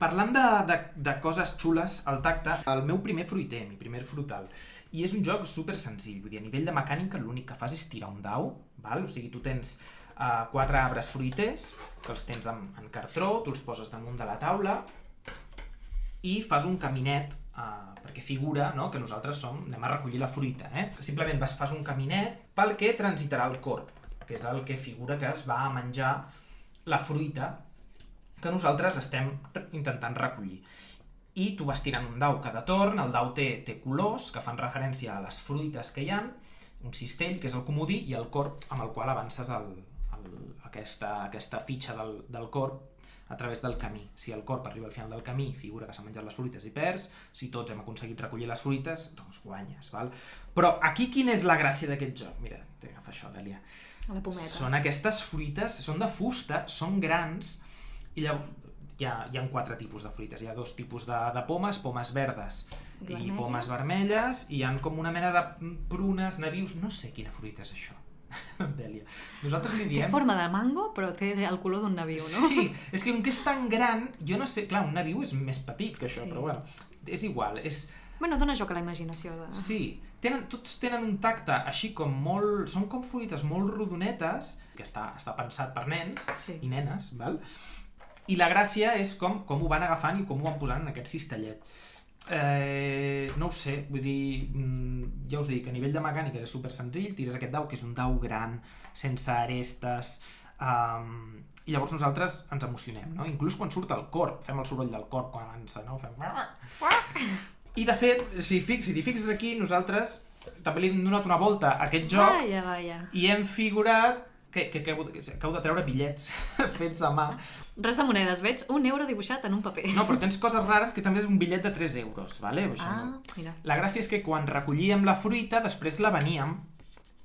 Parlant de coses xules al tacte, el meu primer fruiter, mi primer frutal, i és un joc super senzill, vull dir, a nivell de mecànica l'únic que fas és tirar un dau, val? O sigui, tu tens 4 arbres fruiters, que els tens en cartró, tu els poses damunt de la taula i fas un caminet, perquè figura, no?, que nosaltres anem a recollir la fruita. Simplement fas un caminet pel que transitarà el corb, que és el que figura que es va a menjar la fruita que nosaltres estem intentant recollir. I tu vas tirant un dau cada torn, el dau té colors que fan referència a les fruites que hi ha, un cistell, que és el comodí, i el corb amb el qual avances aquesta fitxa del corb a través del camí. Si el corb arriba al final del camí, figura que s'ha menjat les fruites i perds. Si tots hem aconseguit recollir les fruites, doncs guanyes, val? Però aquí quina és la gràcia d'aquest joc? Mira, t'agafa això, Dèlia. A la pometa. Són aquestes fruites, són de fusta, són grans, i llavors hi ha 4 tipus de fruites. Hi ha 2 tipus de pomes, pomes verdes i pomes vermelles, i hi ha com una mena de prunes, nabius, no sé quina fruita és això. Dèlia. Nosaltres li diem... Té forma de mango, però té el color d'un nabiu, no? Sí, és que com que és tan gran, jo no sé, clar, un nabiu és més petit que això, però bueno, és igual, és... Bueno, dona joc a la imaginació. Sí, tots tenen un tacte així com molt... Són com fruites molt rodonetes, que està pensat per nens i nenes, val? I la gràcia és com ho van agafant i com ho van posant en aquest cistellet. No ho sé, vull dir, ja us dic, a nivell de mecànica és super senzill, tires aquest dau, que és un dau gran, sense arestes, i llavors nosaltres ens emocionem, no? Inclús quan surt el corb, fem el soroll del corb quan avança, no? Fem... I de fet, si t'hi fixes aquí, nosaltres també li hem donat una volta a aquest joc i hem figurat que heu de treure bitllets fets a mà. Res de monedes, veig un euro dibuixat en un paper. No, però tens coses rares, que també és un bitllet de 3 euros, vale? Mira. La gràcia és que quan recollíem la fruita, després la veníem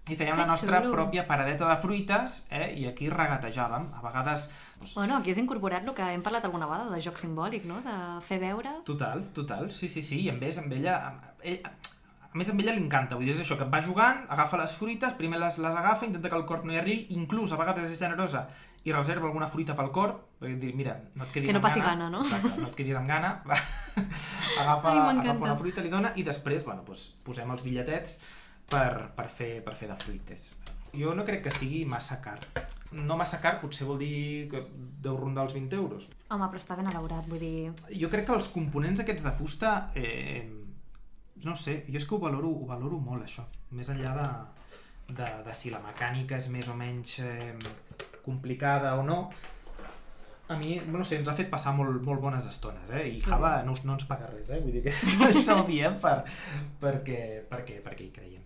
i fèiem la nostra pròpia paradeta de fruites, i aquí regatejàvem. A vegades... Bueno, aquí has incorporat el que hem parlat alguna vegada, de joc simbòlic, no? De fer veure... Total, sí, i a més amb ella... A més, a ella li encanta, vull dir, és això, que va jugant, agafa les fruites, primer les agafa, intenta que el corb no hi arribi, inclús a vegades és generosa i reserva alguna fruita pel corb, perquè dir, mira, no et quedis amb gana. Que no passi gana, no? Exacte, no et quedis amb gana, agafa una fruita, li dona, i després, bueno, doncs, posem els bitlletets per fer de fruites. Jo no crec que sigui massa car. No massa car potser vol dir que deu rondar els 20 euros. Home, però està ben elaborat, vull dir... Jo crec que els components aquests de fusta... No sé, jo és que ho valoro molt, això. Més enllà de si la mecànica és més o menys complicada o no, a mi, no sé, ens ha fet passar molt bones estones, i Java no ens paga res, vull dir que això ho diem perquè hi creiem.